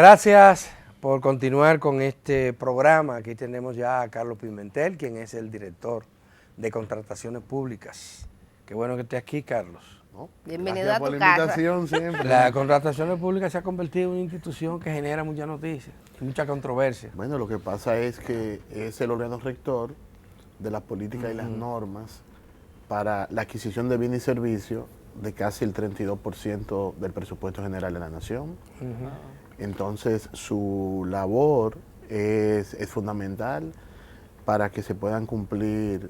Gracias por continuar con este programa. Aquí tenemos ya a Carlos Pimentel, quien es el director de Contrataciones Públicas. Qué bueno que esté aquí, Carlos. ¿No? Bienvenido a tu por la casa. invitación siempre. Las contrataciones públicas se ha convertido en una institución que genera muchas noticias y mucha controversia. Bueno, lo que pasa es que es el órgano rector de las políticas y las normas para la adquisición de bienes y servicios de casi el 32% del presupuesto general de la nación. Entonces, su labor es fundamental para que se puedan cumplir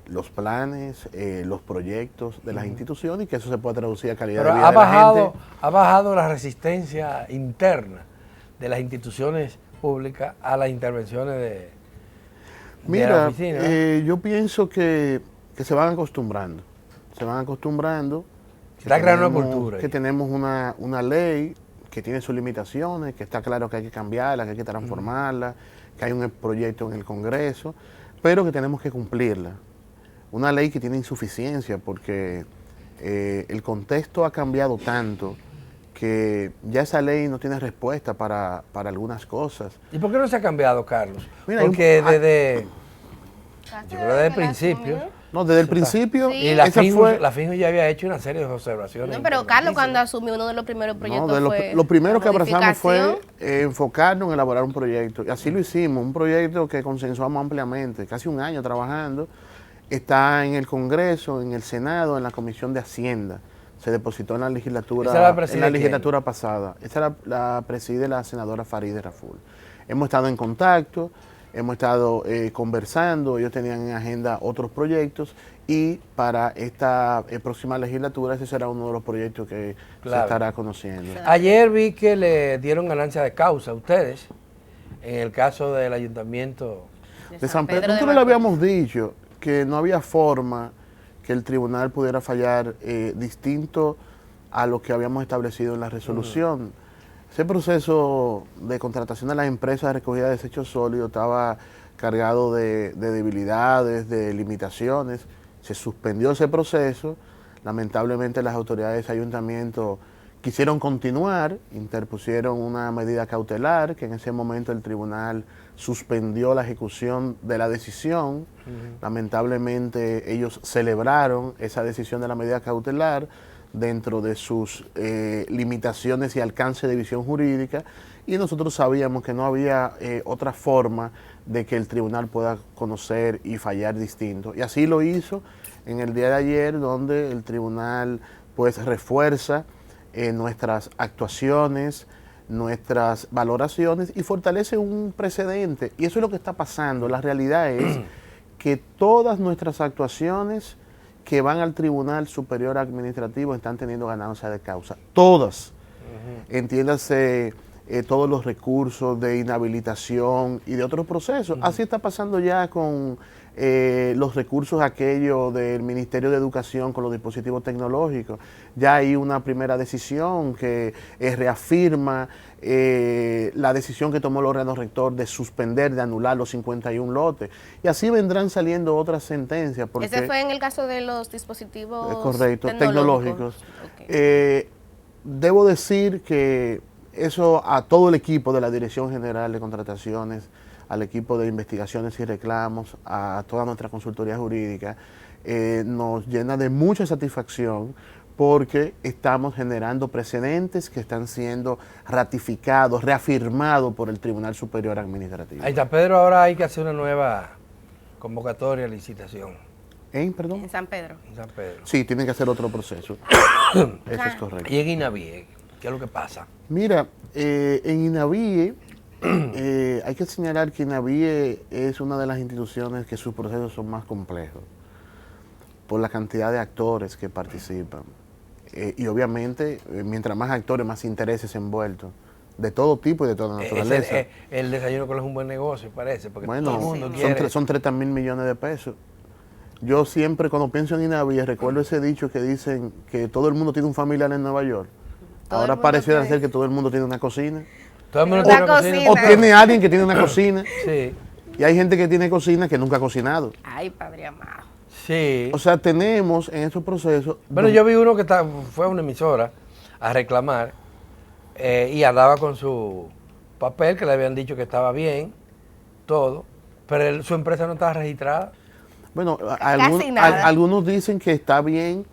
los planes, los proyectos de las instituciones y que eso se pueda traducir a calidad Pero de vida de la gente. ha bajado la resistencia interna de las instituciones públicas a las intervenciones de la Mira, oficina. yo pienso que se van acostumbrando. Se van acostumbrando. Está creando una cultura. Que tenemos una ley que tiene sus limitaciones, que está claro que hay que cambiarla, que hay que transformarla, que hay un proyecto en el Congreso, pero que tenemos que cumplirla. Una ley que tiene insuficiencia porque el contexto ha cambiado tanto que ya esa ley no tiene respuesta para algunas cosas. ¿Y por qué no se ha cambiado, Carlos? Mira, Porque yo creo desde el principio. No, desde el principio, Sí. Y la esa FINJU, fue... la FINJU ya había hecho una serie de observaciones. No, pero Carlos, cuando asumió, uno de los primeros proyectos No, fue lo primero la que abrazamos fue modificación. enfocarnos en elaborar un proyecto. Y así lo hicimos, un proyecto que consensuamos ampliamente, casi un año trabajando. Está en el Congreso, en el Senado, en la Comisión de Hacienda. Se depositó en la legislatura, ¿Esa la preside en la quién? legislatura pasada. Esa la preside la senadora Farideh Raful. Hemos estado en contacto, hemos estado conversando, ellos tenían en agenda otros proyectos y para esta próxima legislatura ese será uno de los proyectos que se estará conociendo. Ayer vi que le dieron ganancia de causa a ustedes en el caso del ayuntamiento. De San Pedro, de nosotros le Macorís. habíamos dicho que no había forma que el tribunal pudiera fallar distinto a lo que habíamos establecido en la resolución. Ese proceso de contratación de las empresas de recogida de desechos sólidos estaba cargado de debilidades, de limitaciones. Se suspendió ese proceso. Lamentablemente las autoridades de ayuntamiento quisieron continuar, interpusieron una medida cautelar, que en ese momento el tribunal suspendió la ejecución de la decisión. Lamentablemente ellos celebraron esa decisión de la medida cautelar dentro de sus limitaciones y alcance de visión jurídica, y nosotros sabíamos que no había otra forma de que el tribunal pueda conocer y fallar distinto. Y así lo hizo en el día de ayer, donde el tribunal pues refuerza nuestras actuaciones, nuestras valoraciones y fortalece un precedente. Y eso es lo que está pasando. La realidad es que todas nuestras actuaciones que van al Tribunal Superior Administrativo están teniendo ganancia de causa. Todas. Entiéndase todos los recursos de inhabilitación y de otros procesos. Así está pasando ya con los recursos aquellos del Ministerio de Educación con los dispositivos tecnológicos. Ya hay una primera decisión que reafirma la decisión que tomó el órgano rector de suspender, de anular los 51 lotes. Y así vendrán saliendo otras sentencias. Porque, Ese fue en el caso de los dispositivos correcto, tecnológicos. Okay. Debo decir que eso a todo el equipo de la Dirección General de Contrataciones, al equipo de investigaciones y reclamos, a toda nuestra consultoría jurídica, nos llena de mucha satisfacción porque estamos generando precedentes que están siendo ratificados, reafirmados por el Tribunal Superior Administrativo. Ahí está, Pedro, ahora hay que hacer una nueva convocatoria, licitación. ¿Perdón? En San Pedro. En San Pedro. Sí, tienen que hacer otro proceso. Eso es correcto. Y en INAVIE, ¿qué es lo que pasa? Mira, en INAVIE, hay que señalar que INAVIE es una de las instituciones que sus procesos son más complejos por la cantidad de actores que participan. Y obviamente, mientras más actores, más intereses envueltos, de todo tipo y de toda naturaleza. El desayuno con es un buen negocio, parece, porque todo el Bueno, mundo quiere. son 30 mil millones de pesos. Yo siempre, cuando pienso en INAVIE, recuerdo ese dicho que dicen que todo el mundo tiene un familiar en Nueva York. Ahora pareciera ser que todo el mundo tiene una cocina. Todo el mundo Una tiene una cocina. O tiene alguien que tiene una cocina. Sí, Y hay gente que tiene cocina que nunca ha cocinado. Ay, padre amado. sí. O sea, tenemos en esos procesos... Bueno, yo vi uno que fue a una emisora a reclamar y andaba con su papel que le habían dicho que estaba bien, todo, pero su empresa no estaba registrada. Bueno, Casi nada. algunos dicen que está bien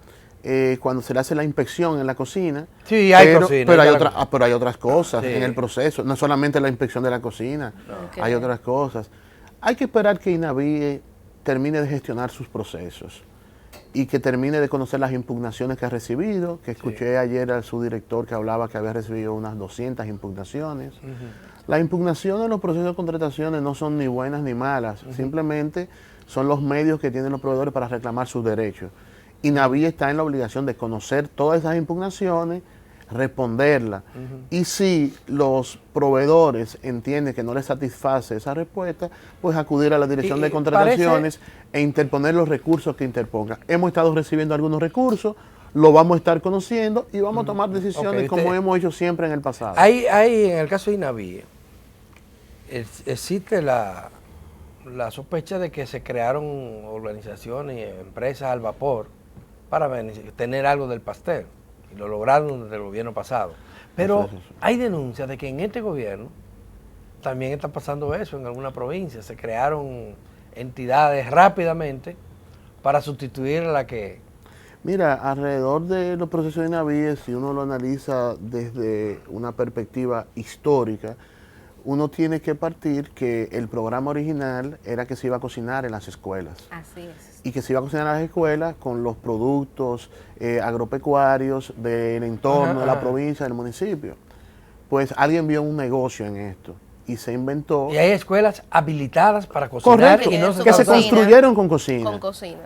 cuando se le hace la inspección en la cocina. Sí, hay cocina. Pero hay otras cosas Sí. en el proceso, no solamente la inspección de la cocina, Ok. hay otras cosas. Hay que esperar que INAVIE termine de gestionar sus procesos y que termine de conocer las impugnaciones que ha recibido, que escuché ayer al subdirector que hablaba que había recibido unas 200 impugnaciones. Las impugnaciones en los procesos de contrataciones no son ni buenas ni malas, simplemente son los medios que tienen los proveedores para reclamar sus derechos. INAVIE está en la obligación de conocer todas esas impugnaciones, responderlas. Y si los proveedores entienden que no les satisface esa respuesta, pues acudir a la dirección de contrataciones e interponer los recursos que interponga. Hemos estado recibiendo algunos recursos, lo vamos a estar conociendo y vamos a tomar decisiones Ok, como hemos hecho siempre en el pasado. Hay en el caso de INAVIE, existe la sospecha de que se crearon organizaciones y empresas al vapor para tener algo del pastel, y lo lograron desde el gobierno pasado. Pero Eso. hay denuncias de que en este gobierno también está pasando eso en alguna provincia. Se crearon entidades rápidamente para sustituir a la que... Mira, alrededor de los procesos de INAVIE, si uno lo analiza desde una perspectiva histórica, uno tiene que partir que el programa original era que se iba a cocinar en las escuelas. Así es. Y que se iba a cocinar en las escuelas con los productos agropecuarios del entorno de la provincia, del municipio. Pues alguien vio un negocio en esto y se inventó... Y hay escuelas habilitadas para cocinar. Correcto, y no que se cocina. construyeron con cocina. Con cocina.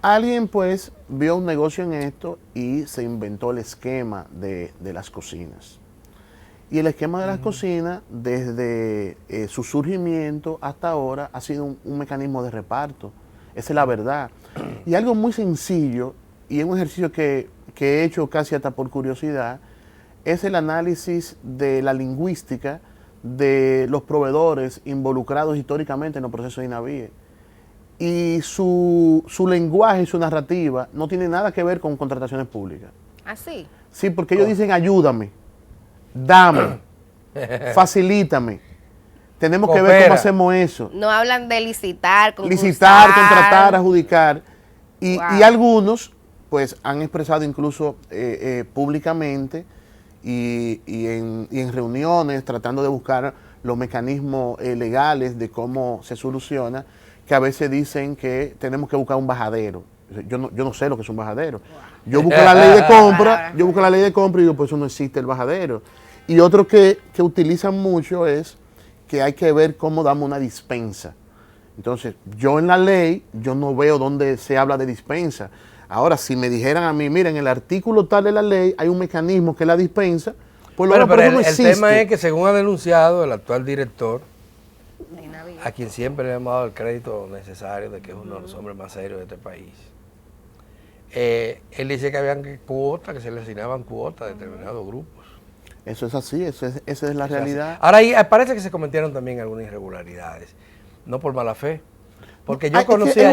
Alguien pues vio un negocio en esto y se inventó el esquema de las cocinas. Y el esquema de las cocinas, desde su surgimiento hasta ahora, ha sido un mecanismo de reparto. Esa es la verdad. Y algo muy sencillo, y es un ejercicio que he hecho casi hasta por curiosidad, es el análisis de la lingüística de los proveedores involucrados históricamente en los procesos de INAVIE. Y su lenguaje y su narrativa no tiene nada que ver con contrataciones públicas. Así. Sí, porque ellos dicen ayúdame, dame, facilítame. Tenemos que ver Coopera. cómo hacemos eso. No hablan de licitar, concursar. Licitar, contratar, adjudicar. Y Wow. algunos, pues, han expresado incluso públicamente y en reuniones, tratando de buscar los mecanismos legales de cómo se soluciona, que a veces dicen que tenemos que buscar un bajadero. Yo no sé lo que es un bajadero. Yo busco la ley de compra, y digo, pues eso no existe el bajadero. Y otro que utilizan mucho es que hay que ver cómo damos una dispensa. Entonces, yo en la ley, yo no veo dónde se habla de dispensa. Ahora, si me dijeran a mí, miren, en el artículo tal de la ley hay un mecanismo que es la dispensa, pues Bueno, pero eso no el existe. tema es que, según ha denunciado el actual director, De INAVIE. a quien siempre le hemos dado el crédito necesario de que es uno de los hombres más serios de este país, él dice que habían cuotas, que se le asignaban cuotas a determinados grupos. Eso es así, esa es la realidad. Ahora, parece que se cometieron también algunas irregularidades, no por mala fe, porque yo conocí es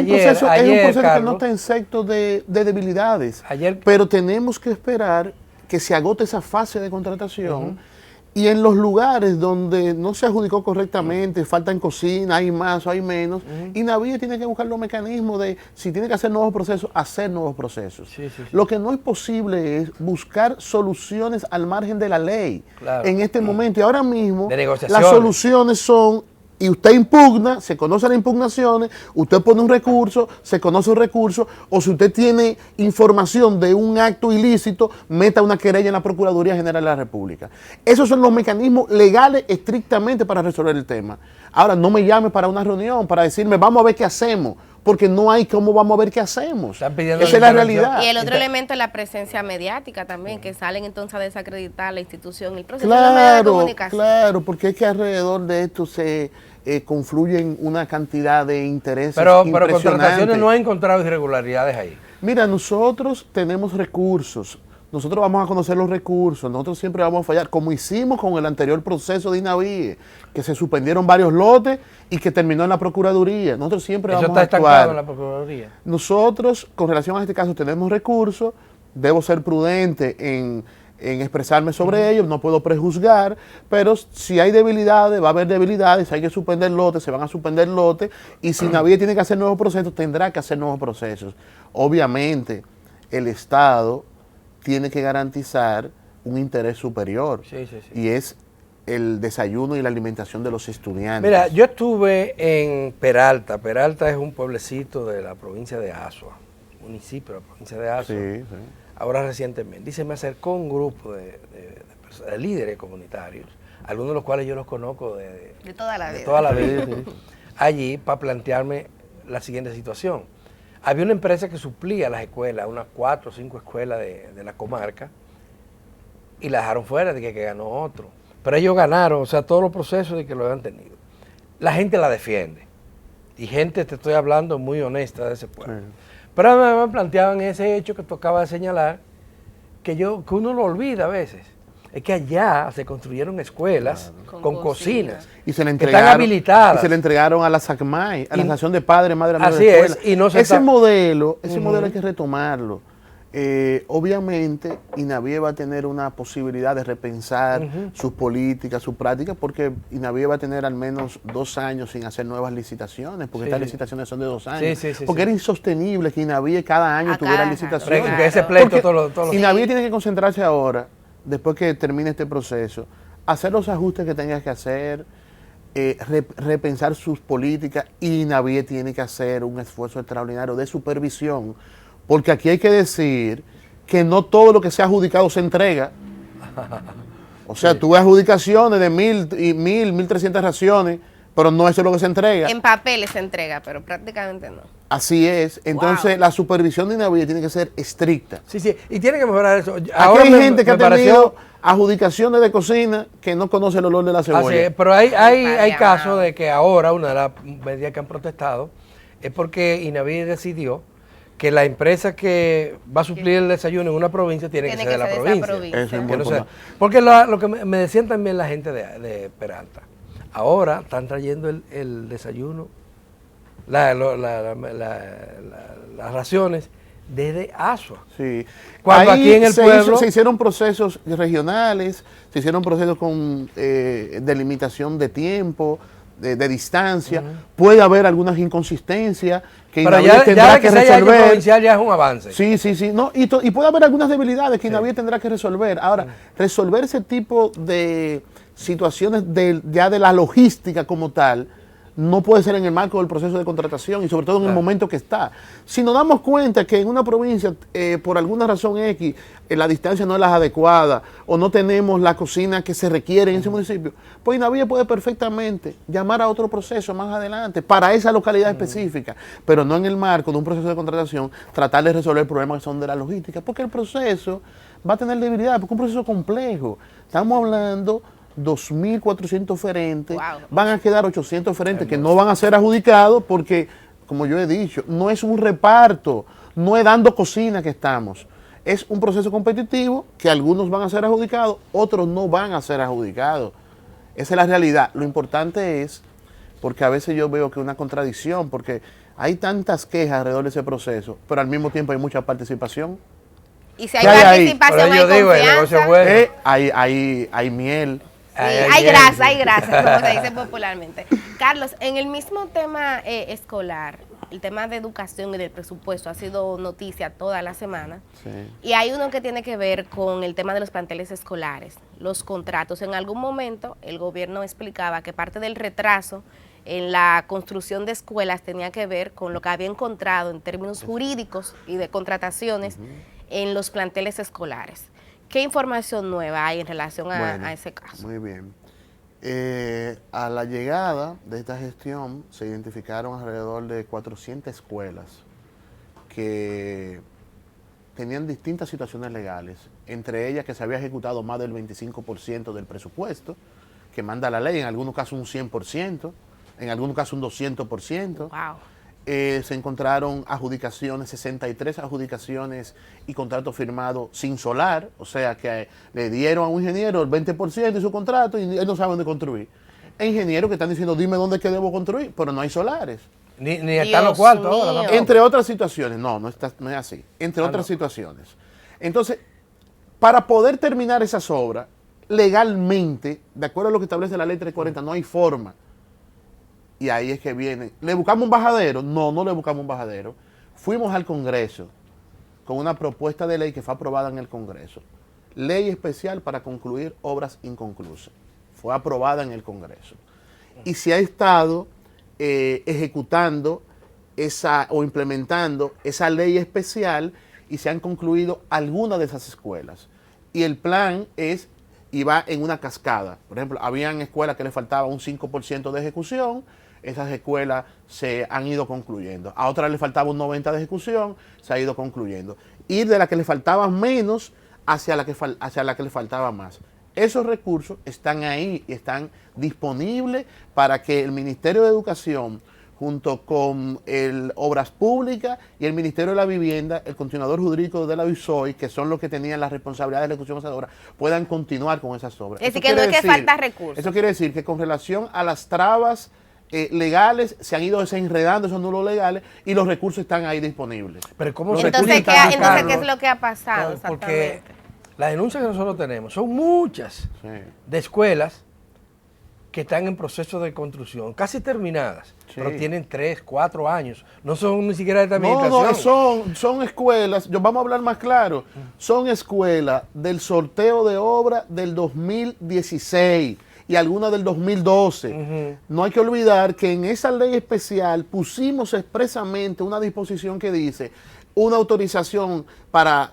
un ayer, proceso que no Carlos, está exento de debilidades. Ayer- pero tenemos que esperar que se agote esa fase de contratación. Y en los lugares donde no se adjudicó correctamente, faltan cocina, hay más o hay menos, INAVIE tiene que buscar los mecanismos de, si tiene que hacer nuevos procesos, hacer nuevos procesos. Sí. Lo que no es posible es buscar soluciones al margen de la ley Claro. en este momento. Y ahora mismo De negociaciones. las soluciones son, y usted impugna, se conocen las impugnaciones, usted pone un recurso, se conoce un recurso, o si usted tiene información de un acto ilícito, meta una querella en la Procuraduría General de la República. Esos son los mecanismos legales estrictamente para resolver el tema. Ahora, no me llame para una reunión, para decirme, vamos a ver qué hacemos, porque no hay cómo vamos a ver qué hacemos. Están pidiendo Esa es la la intervención. realidad. Y el otro elemento es la presencia mediática también, que salen entonces a desacreditar la institución, el proceso de los medios de comunicación. Claro, porque es que alrededor de esto se confluyen una cantidad de intereses pero impresionantes. contrataciones no ha encontrado irregularidades ahí. Mira, nosotros tenemos recursos, nosotros vamos a conocer los recursos, nosotros siempre vamos a fallar, como hicimos con el anterior proceso de INAVIE, que se suspendieron varios lotes y que terminó en la Procuraduría. Nosotros siempre Eso vamos está a estancado en actuar. la Procuraduría. Nosotros, con relación a este caso, tenemos recursos, debo ser prudente en en expresarme sobre ello, no puedo prejuzgar, pero si hay debilidades, va a haber debilidades, si hay que suspender lotes, se van a suspender lotes, y si Navier tiene que hacer nuevos procesos, tendrá que hacer nuevos procesos. Obviamente, el Estado tiene que garantizar un interés superior, y es el desayuno y la alimentación de los estudiantes. Mira, yo estuve en Peralta. Peralta es un pueblecito de la provincia de Azua, municipio de la provincia de Azua. Sí. Ahora recientemente. Y se me acercó un grupo de líderes comunitarios, algunos de los cuales yo los conozco de toda la vida. De toda la vida. Allí para plantearme la siguiente situación. Había una empresa que suplía las escuelas, unas 4 o 5 escuelas de la comarca, y la dejaron fuera de que ganó otro. Pero ellos ganaron, o sea, todos los procesos de que lo habían tenido. La gente la defiende. Y gente, te estoy hablando, muy honesta de ese pueblo. Sí. Pero me planteaban ese hecho que tocaba señalar, que uno lo olvida a veces. Es que allá se construyeron escuelas con cocinas. Y se le entregaron, están habilitadas. Y se le entregaron a la SACMAI, a la Asociación de Padres, Madres, Amigos de Escuela. Y no ese modelo hay que retomarlo. Obviamente, INAVIE va a tener una posibilidad de repensar sus políticas, sus prácticas, porque INAVIE va a tener al menos 2 años sin hacer nuevas licitaciones, porque estas licitaciones son de 2 años. Porque era insostenible que INAVIE cada año tuviera licitaciones. Claro. Ese pleito todos los INAVIE tiene que concentrarse ahora, después que termine este proceso, hacer los ajustes que tenga que hacer, repensar sus políticas, y INAVIE tiene que hacer un esfuerzo extraordinario de supervisión, porque aquí hay que decir que no todo lo que sea adjudicado se entrega. O sea, tú ves adjudicaciones de 1.300 raciones, pero no eso es lo que se entrega. En papeles se entrega, pero prácticamente no. Así es. Entonces, la supervisión de INAVIE tiene que ser estricta. Sí, y tiene que mejorar eso. Ahora hay gente que ha tenido adjudicaciones de cocina que no conoce el olor de la cebolla. Así es, pero hay casos de que ahora una de las medidas que han protestado es porque INAVIE decidió que la empresa que va a suplir el desayuno en una provincia tiene que ser de la provincia. Eso es muy importante. Porque lo que me decían también la gente de Peralta, ahora están trayendo el desayuno, las raciones desde Azua. Sí. Cuando aquí en el pueblo se hicieron procesos regionales, se hicieron procesos con delimitación de tiempo, de distancia. Puede haber algunas inconsistencias que INAVIE tendrá que resolver. Provincial ya es un avance. Sí. No, y puede haber algunas debilidades que INAVIE tendrá que resolver. Ahora, resolver ese tipo de situaciones ya de la logística como tal, no puede ser en el marco del proceso de contratación y sobre todo en el momento que está. Si nos damos cuenta que en una provincia, por alguna razón X, la distancia no es la adecuada o no tenemos la cocina que se requiere en ese municipio, pues INAVIE puede perfectamente llamar a otro proceso más adelante para esa localidad específica, pero no en el marco de un proceso de contratación, tratar de resolver problemas que son de la logística, porque el proceso va a tener debilidad, porque es un proceso complejo. Estamos hablando 2.400 oferentes, van a quedar 800 oferentes que no van a ser adjudicados porque, como yo he dicho, no es un reparto, no es dando cocina que estamos. Es un proceso competitivo que algunos van a ser adjudicados, otros no van a ser adjudicados. Esa es la realidad. Lo importante es, porque a veces yo veo que es una contradicción, porque hay tantas quejas alrededor de ese proceso, pero al mismo tiempo hay mucha participación. Y si hay participación, hay confianza. Hay miel. Hay grasa, como se dice popularmente. Carlos, en el mismo tema escolar, el tema de educación y del presupuesto ha sido noticia toda la semana. Sí. Y hay uno que tiene que ver con el tema de los planteles escolares, los contratos. En algún momento el gobierno explicaba que parte del retraso en la construcción de escuelas tenía que ver con lo que había encontrado en términos jurídicos y de contrataciones en los planteles escolares. ¿Qué información nueva hay en relación a ese caso? Muy bien. A la llegada de esta gestión se identificaron alrededor de 400 escuelas que tenían distintas situaciones legales, entre ellas que se había ejecutado más del 25% del presupuesto, que manda la ley, en algunos casos un 100%, en algunos casos un 200%. Wow. Se encontraron adjudicaciones, 63 adjudicaciones y contratos firmados sin solar, o sea que le dieron a un ingeniero el 20% de su contrato y él no sabe dónde construir. Hay ingenieros que están diciendo, dime dónde es que debo construir, pero no hay solares. Ni están los cuartos ahora. ¿No? Entre otras situaciones, no es así, entre otras situaciones. Entonces, para poder terminar esas obras, legalmente, de acuerdo a lo que establece la ley 340, no hay forma. Y ahí es que viene. ¿Le buscamos un bajadero? No, no le buscamos un bajadero. Fuimos al Congreso con una propuesta de ley que fue aprobada en el Congreso. Ley especial para concluir obras inconclusas. Fue aprobada en el Congreso. Y se ha estado ejecutando o implementando esa ley especial y se han concluido algunas de esas escuelas. Y el plan es, y va en una cascada. Por ejemplo, habían escuelas que le faltaba un 5% de ejecución, esas escuelas se han ido concluyendo. A otras le faltaba un 90% de ejecución, se ha ido concluyendo. Y de la que le faltaba menos hacia la que le faltaba más. Esos recursos están ahí y están disponibles para que el Ministerio de Educación, junto con el Obras Públicas y el Ministerio de la Vivienda, el continuador jurídico de la UISOI, que son los que tenían la responsabilidad de la ejecución de esas obras, puedan continuar con esas obras. Es decir, que no es que falta recursos. Eso quiere decir que con relación a las trabas legales se han ido desenredando esos nulos legales y los recursos están ahí disponibles. Pero ¿cómo entonces, ¿qué es lo que ha pasado? Porque las denuncias que nosotros tenemos son muchas de escuelas que están en proceso de construcción, casi terminadas, pero tienen 3, 4 años. No son ni siquiera de esta administración. No, son escuelas, vamos a hablar más claro, son escuelas del sorteo de obra del 2016 y algunas del 2012. No hay que olvidar que en esa ley especial pusimos expresamente una disposición que dice una autorización para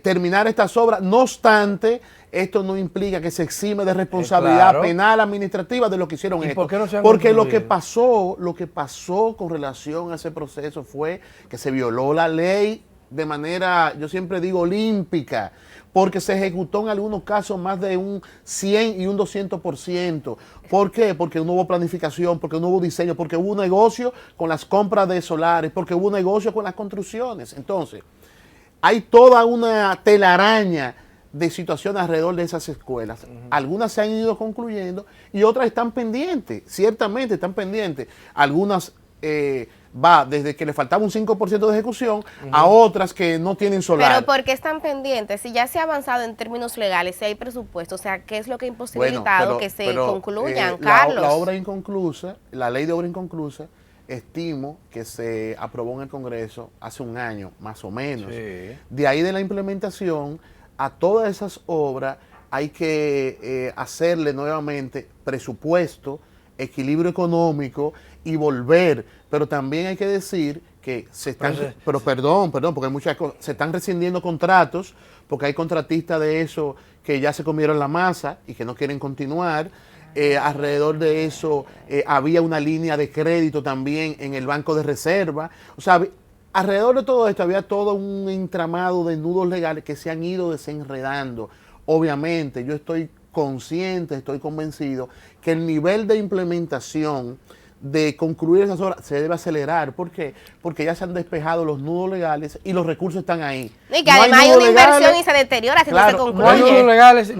terminar estas obras. No obstante, esto no implica que se exime de responsabilidad penal, administrativa de lo que hicieron esto. Porque lo que pasó con relación a ese proceso fue que se violó la ley de manera, yo siempre digo, olímpica, porque se ejecutó en algunos casos más de un 100 y un 200%. ¿Por qué? Porque no hubo planificación, porque no hubo diseño, porque hubo un negocio con las compras de solares, porque hubo un negocio con las construcciones. Entonces, hay toda una telaraña de situaciones alrededor de esas escuelas. Algunas se han ido concluyendo y otras están pendientes, ciertamente están pendientes. Algunas va desde que le faltaba un 5% de ejecución a otras que no tienen solar. Pero ¿por qué están pendientes? Si ya se ha avanzado en términos legales, si hay presupuesto, o sea, ¿qué es lo que ha imposibilitado que se concluyan, Carlos? La obra inconclusa, la ley de obra inconclusa, estimo que se aprobó en el Congreso hace un año, más o menos. De ahí de la implementación, a todas esas obras hay que hacerle nuevamente presupuesto, equilibrio económico y volver. Pero también hay que decir que se están, porque hay muchas cosas, se están rescindiendo contratos, porque hay contratistas de eso que ya se comieron la masa y que no quieren continuar. Alrededor de eso había una línea de crédito también en el Banco de Reserva. O sea, alrededor de todo esto había todo un entramado de nudos legales que se han ido desenredando. Obviamente, yo estoy consciente, estoy convencido que el nivel de implementación de concluir esas obras se debe acelerar. ¿Por qué? Porque ya se han despejado los nudos legales y los recursos están ahí. Y que además hay una inversión y se deteriora si no se concluye. No hay nudos legales,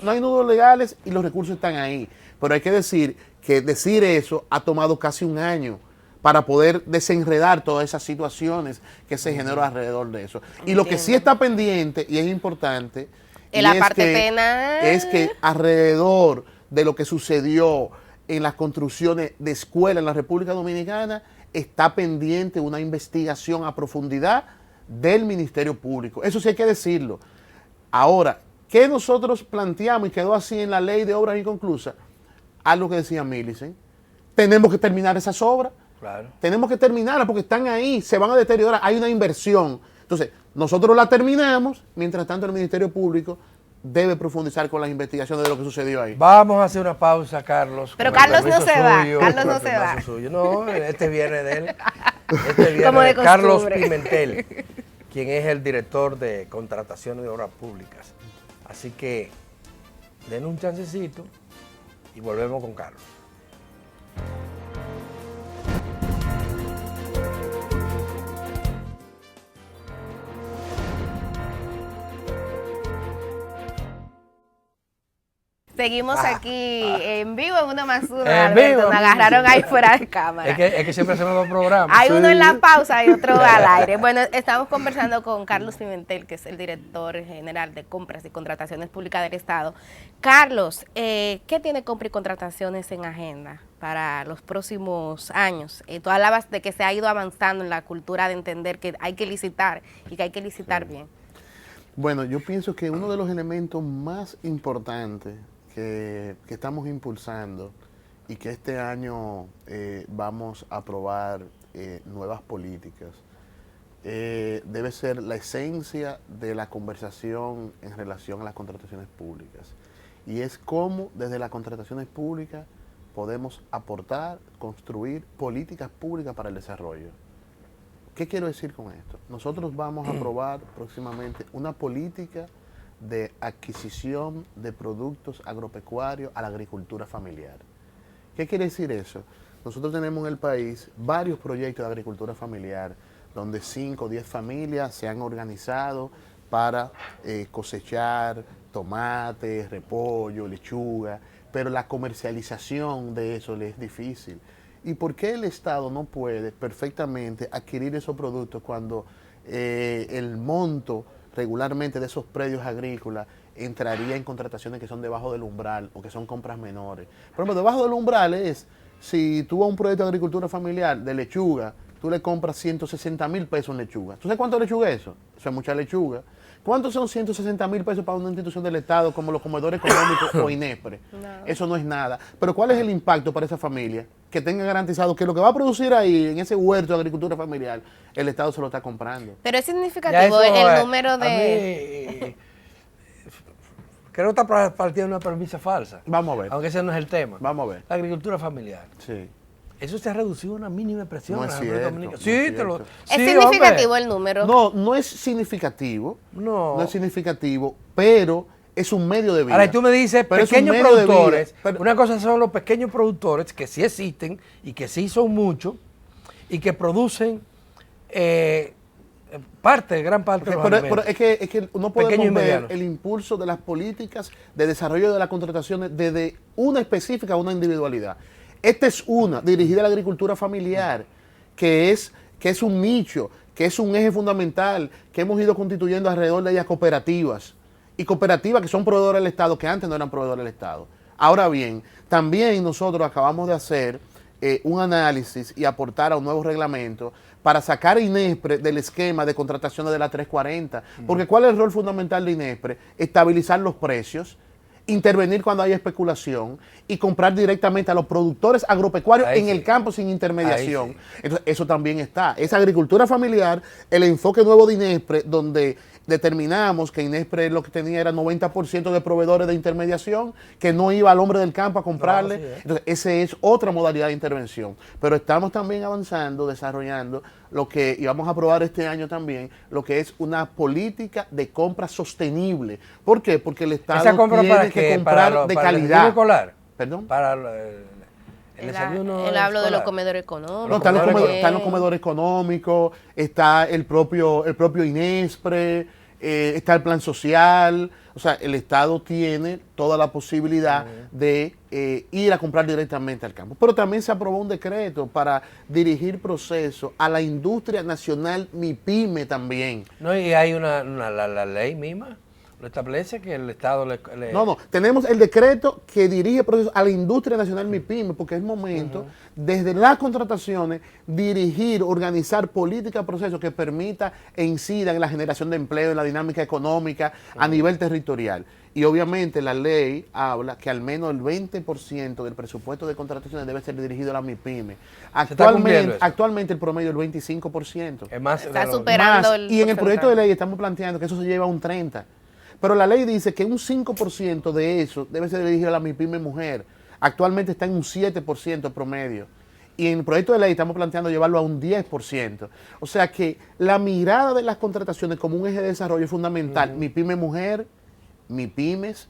no hay nudos legales y los recursos están ahí. Pero hay que decir que decir eso ha tomado casi un año para poder desenredar todas esas situaciones que se generan alrededor de eso. Y lo que sí está pendiente, y es importante, es que alrededor de lo que sucedió en las construcciones de escuelas en la República Dominicana, está pendiente una investigación a profundidad del Ministerio Público. Eso sí hay que decirlo. Ahora, ¿qué nosotros planteamos y quedó así en la ley de obras inconclusas? Algo que decía Millicent. Tenemos que terminar esas obras. Claro. Tenemos que terminarlas porque están ahí, se van a deteriorar, hay una inversión. Entonces, nosotros la terminamos, mientras tanto el Ministerio Público debe profundizar con las investigaciones de lo que sucedió ahí. Vamos a hacer una pausa, Carlos. Pero Carlos no se va, Carlos no se va. No, este viene de él. Este viene de Carlos Pimentel, quien es el director de contrataciones de obras públicas. Así que, den un chancecito y volvemos con Carlos. Seguimos aquí en vivo en Uno más Uno, En Alberto. vivo. Nos agarraron ahí fuera de cámara. Es que siempre hacemos dos programas. Hay Sí. uno en la pausa y otro al aire. Bueno, estamos conversando con Carlos Pimentel, que es el director general de Compras y Contrataciones Públicas del Estado. Carlos, ¿qué tiene Compras y Contrataciones en agenda para los próximos años? Tú hablabas de que se ha ido avanzando en la cultura de entender que hay que licitar y que hay que licitar bien. Bueno, yo pienso que uno de los elementos más importantes que estamos impulsando y que este año vamos a aprobar nuevas políticas, debe ser la esencia de la conversación en relación a las contrataciones públicas. Y es cómo desde las contrataciones públicas podemos aportar, construir políticas públicas para el desarrollo. ¿Qué quiero decir con esto? Nosotros vamos a aprobar próximamente una política de adquisición de productos agropecuarios a la agricultura familiar. ¿Qué quiere decir eso? Nosotros tenemos en el país varios proyectos de agricultura familiar donde 5 o 10 familias se han organizado para cosechar tomate, repollo, lechuga, pero la comercialización de eso les es difícil. ¿Y por qué el Estado no puede perfectamente adquirir esos productos cuando el monto regularmente de esos predios agrícolas entraría en contrataciones que son debajo del umbral o que son compras menores? Por ejemplo, debajo del umbral es, si tú a un proyecto de agricultura familiar de lechuga, tú le compras 160,000 pesos en lechuga. ¿Tú sabes cuánto lechuga es eso? Eso es mucha lechuga. ¿Cuántos son 160,000 pesos para una institución del Estado como los comedores económicos o INESPRE? No. Eso no es nada. Pero ¿cuál es el impacto para esa familia? Que tenga garantizado que lo que va a producir ahí, en ese huerto de agricultura familiar, el Estado se lo está comprando. Pero es significativo el número de... Creo que está partiendo de una premisa falsa. Vamos a ver. Aunque ese no es el tema. Vamos a ver. La agricultura familiar. Sí. Eso se ha reducido a una mínima expresión. No es cierto, no sí, es te lo... cierto. ¿Es significativo el número? No, no es significativo. No. No es significativo, pero es un medio de vida. Ahora, tú me dices, pero pequeños productores. Pero, una cosa son los pequeños productores, que sí existen y que sí son muchos, y que producen gran parte de los alimentos. Pero es que no podemos ver el impulso de las políticas de desarrollo de las contrataciones desde una específica a una individualidad. Esta es una dirigida a la agricultura familiar, que es un nicho, que es un eje fundamental, que hemos ido constituyendo alrededor de ellas cooperativas. Y cooperativas que son proveedores del Estado, que antes no eran proveedores del Estado. Ahora bien, también nosotros acabamos de hacer un análisis y aportar a un nuevo reglamento para sacar a INESPRE del esquema de contrataciones de la 340. Porque ¿cuál es el rol fundamental de INESPRE? Estabilizar los precios, intervenir cuando hay especulación y comprar directamente a los productores agropecuarios en el campo sin intermediación. Entonces, eso también está. Esa agricultura familiar, el enfoque nuevo de INESPRE, donde determinamos que INESPRE lo que tenía era 90% de proveedores de intermediación, que no iba al hombre del campo a comprarle. No, entonces, esa es otra modalidad de intervención. Pero estamos también avanzando, desarrollando lo que, y vamos a aprobar este año también, lo que es una política de compra sostenible. ¿Por qué? Porque el Estado tiene que comprar de calidad. Escolar. ¿Perdón? Para el desayuno. Él habló de los comedores económicos. No, están los comedores económicos, está el propio INESPRE, está el plan social. O sea, el Estado tiene toda la posibilidad de ir a comprar directamente al campo. Pero también se aprobó un decreto para dirigir procesos a la industria nacional MIPYME también. No, y hay la ley misma. Lo establece que el Estado le... No, tenemos el decreto que dirige procesos a la industria nacional MIPYME, porque es momento, desde las contrataciones, dirigir, organizar políticas, procesos que permita e incidan en la generación de empleo, en la dinámica económica a nivel territorial. Y obviamente la ley habla que al menos el 20% del presupuesto de contrataciones debe ser dirigido a la MIPYME. Actualmente el promedio es el 25%. Es más, está superando más, y en el proyecto de ley estamos planteando que eso se lleva a un 30%. Pero la ley dice que un 5% de eso debe ser dirigido a la MIPYME mujer. Actualmente está en un 7% promedio. Y en el proyecto de ley estamos planteando llevarlo a un 10%. O sea que la mirada de las contrataciones como un eje de desarrollo es fundamental. MIPYME mujer, MIPYMES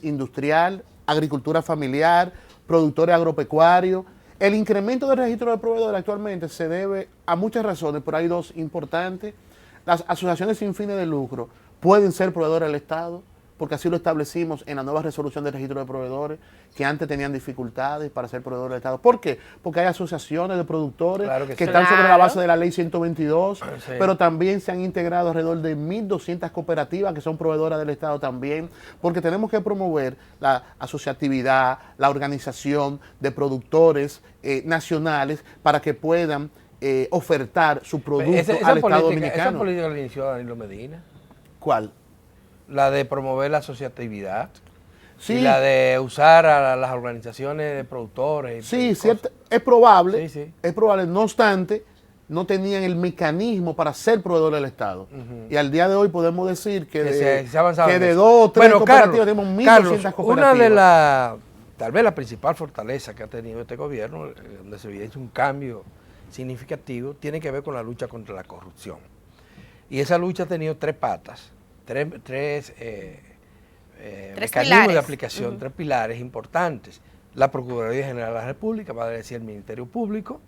industrial, agricultura familiar, productores agropecuarios. El incremento del registro de proveedores actualmente se debe a muchas razones, pero hay dos importantes. Las asociaciones sin fines de lucro pueden ser proveedores del Estado, porque así lo establecimos en la nueva resolución del registro de proveedores, que antes tenían dificultades para ser proveedores del Estado. ¿Por qué? Porque hay asociaciones de productores Claro que sí. están sobre la Claro. base de la ley 122, Sí. pero también se han integrado alrededor de 1.200 cooperativas que son proveedoras del Estado también, porque tenemos que promover la asociatividad, la organización de productores nacionales para que puedan ofertar su producto al Estado Dominicano. Esa política la inició Danilo Medina, ¿Cuál? la de promover la asociatividad Sí, y la de usar a las organizaciones de productores. sí, y cierto, es probable, Sí, sí. es probable, no obstante, no tenían el mecanismo para ser proveedor del Estado. Y al día de hoy podemos decir que, se ha avanzado que en de eso. 2 o 3 Bueno, cooperativas tenemos 1.200 Carlos, cooperativas. una de las, tal vez la principal fortaleza que ha tenido este gobierno, donde se evidencia un cambio significativo, tiene que ver con la lucha contra la corrupción. Y esa lucha ha tenido 3 patas, tres mecanismos pilares. de aplicación, 3 pilares importantes. La Procuraduría General de la República, va a decir el Ministerio Público,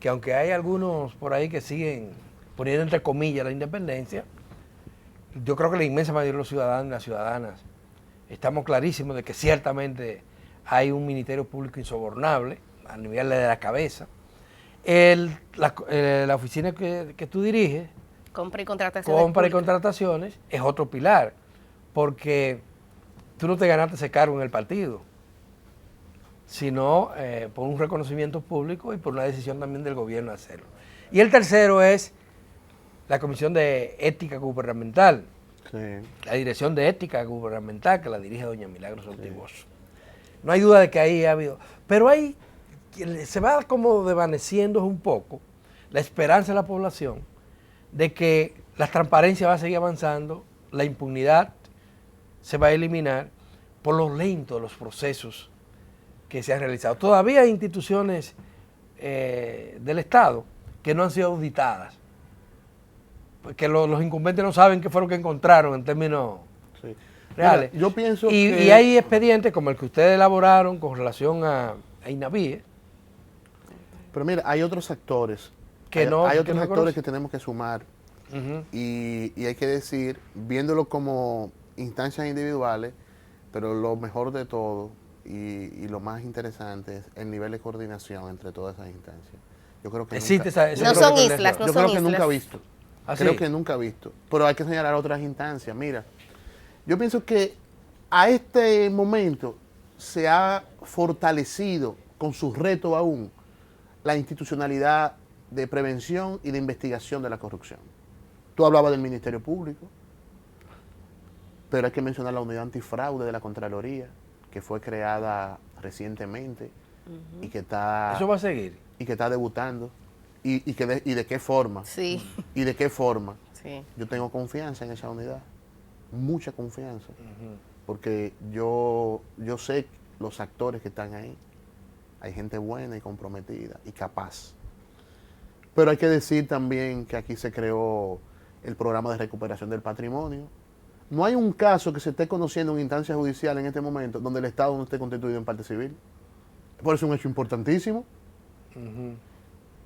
que aunque hay algunos por ahí que siguen poniendo entre comillas la independencia, yo creo que la inmensa mayoría de los ciudadanos y las ciudadanas estamos clarísimos de que ciertamente hay un Ministerio Público insobornable a nivel de la cabeza. La oficina que tú diriges, Compra y contratación. compra y contrataciones, es otro pilar, porque tú no te ganaste ese cargo en el partido, sino por un reconocimiento público y por una decisión también del gobierno de hacerlo. Y el tercero es la Comisión de Ética Gubernamental, Sí. la Dirección de Ética Gubernamental, que la dirige doña Milagros Ortigoso. No hay duda de que ahí ha habido, pero ahí se va como desvaneciendo un poco la esperanza de la población de que la transparencia va a seguir avanzando, la impunidad se va a eliminar por lo lento de los procesos que se han realizado. Todavía hay instituciones del Estado que no han sido auditadas, porque los incumbentes no saben qué fue lo que encontraron en términos Sí. reales. Mira, yo pienso y, que... y hay expedientes como el que ustedes elaboraron con relación a INAVIE, Pero mira, hay otros actores. Que hay, no- hay que otros no actores conocen. que tenemos que sumar. Ujú. Y hay que decir, viéndolo como instancias individuales, pero lo mejor de todo y lo más interesante es el nivel de coordinación entre todas esas instancias. Yo creo que Existe nunca, esa No creo son que islas, no yo son creo que islas. nunca he visto. ¿Ah, Creo sí? que nunca he visto. Pero hay que señalar otras instancias. Mira, yo pienso que a este momento se ha fortalecido con sus retos aún la institucionalidad de prevención y de investigación de la corrupción. Tú hablabas del Ministerio Público, pero hay que mencionar la unidad antifraude de la Contraloría, que fue creada recientemente y que está Eso va a seguir. debutando. Y de qué forma. Sí, Y de qué forma. sí. Yo tengo confianza en esa unidad, mucha confianza, porque yo sé los actores que están ahí. Hay gente buena y comprometida y capaz. Pero hay que decir también que aquí se creó el programa de recuperación del patrimonio. No hay un caso que se esté conociendo en instancia judicial en este momento donde el Estado no esté constituido en parte civil. Por eso es un hecho importantísimo.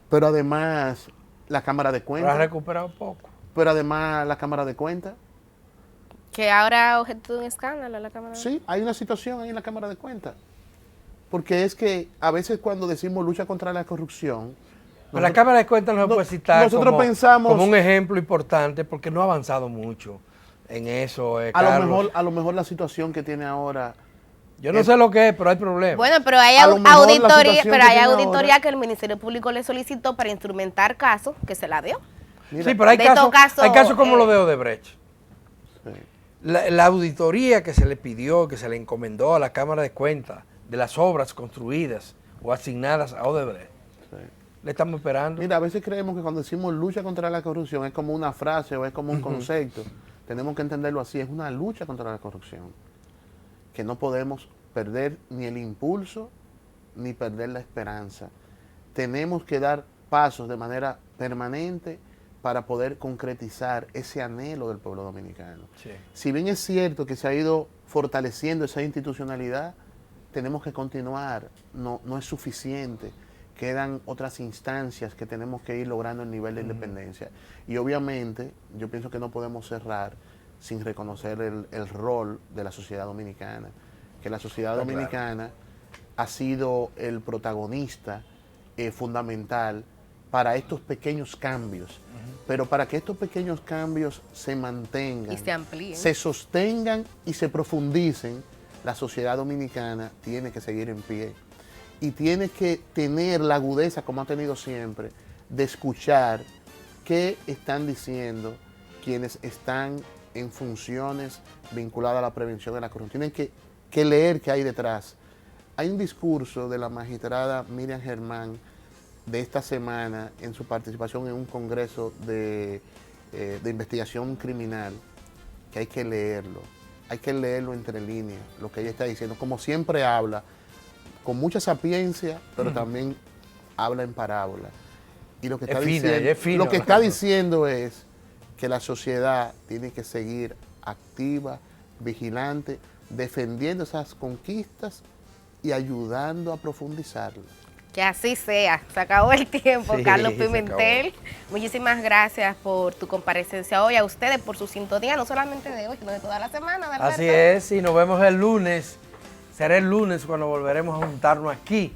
Pero además, la Cámara de Pero ha Cuentas. recuperado poco. Pero además, la Cámara de Cuentas. Que ahora objeto de un escándalo la Cámara. Sí, hay una situación ahí en la Cámara de Cuentas. Porque es que a veces cuando decimos lucha contra la corrupción, Pero la Cámara de Cuentas no se no- puede citar nosotros como, pensamos- como un ejemplo importante porque no ha avanzado mucho en eso, a Carlos. lo mejor la situación que tiene ahora, Yo no sé lo que es, pero hay problemas. Bueno, pero hay A lo mejor la auditoría, situación pero que hay tiene auditoría ahora- que el Ministerio Público le solicitó para instrumentar casos que se la dio. mira, sí, pero hay de todo caso, hay casos como lo de Odebrecht. sí, La auditoría que se le pidió, que se le encomendó a la Cámara de Cuentas de las obras construidas o asignadas a Odebrecht, sí. le estamos esperando. Mira, a veces creemos que cuando decimos lucha contra la corrupción es como una frase o es como un concepto. Tenemos que entenderlo así, es una lucha contra la corrupción. Que no podemos perder ni el impulso ni perder la esperanza. Tenemos que dar pasos de manera permanente para poder concretizar ese anhelo del pueblo dominicano. Sí. Si bien es cierto que se ha ido fortaleciendo esa institucionalidad, tenemos que continuar, no es suficiente. Quedan otras instancias que tenemos que ir logrando el nivel de independencia. Y obviamente, yo pienso que no podemos cerrar sin reconocer el rol de la sociedad dominicana, que la sociedad Claro. dominicana ha sido el protagonista fundamental para estos pequeños cambios, pero para que estos pequeños cambios se mantengan, Y se amplíen. se sostengan y se profundicen, la sociedad dominicana tiene que seguir en pie y tiene que tener la agudeza, como ha tenido siempre, de escuchar qué están diciendo quienes están en funciones vinculadas a la prevención de la corrupción. Tienen que leer qué hay detrás. Hay un discurso de la magistrada Miriam Germán de esta semana en su participación en un congreso de investigación criminal, que hay que leerlo entre líneas, lo que ella está diciendo. Como siempre habla, con mucha sapiencia, pero también habla en parábola. Y lo que está diciendo, lo que está diciendo es que la sociedad tiene que seguir activa, vigilante, defendiendo esas conquistas y ayudando a profundizarlas. Que así sea. Se acabó el tiempo, Sí, Carlos se Pimentel. Muchísimas gracias por tu comparecencia hoy, a ustedes por su sintonía, no solamente de hoy, sino de toda la semana, ¿verdad? Así es, y nos vemos el lunes. Será el lunes cuando volveremos a juntarnos aquí,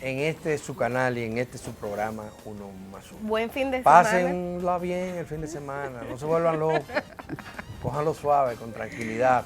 en este su canal y en este su programa, Uno más Uno. Buen fin de semana. Pásenla bien el fin de semana, no se vuelvan locos, cójanlo suave, con tranquilidad.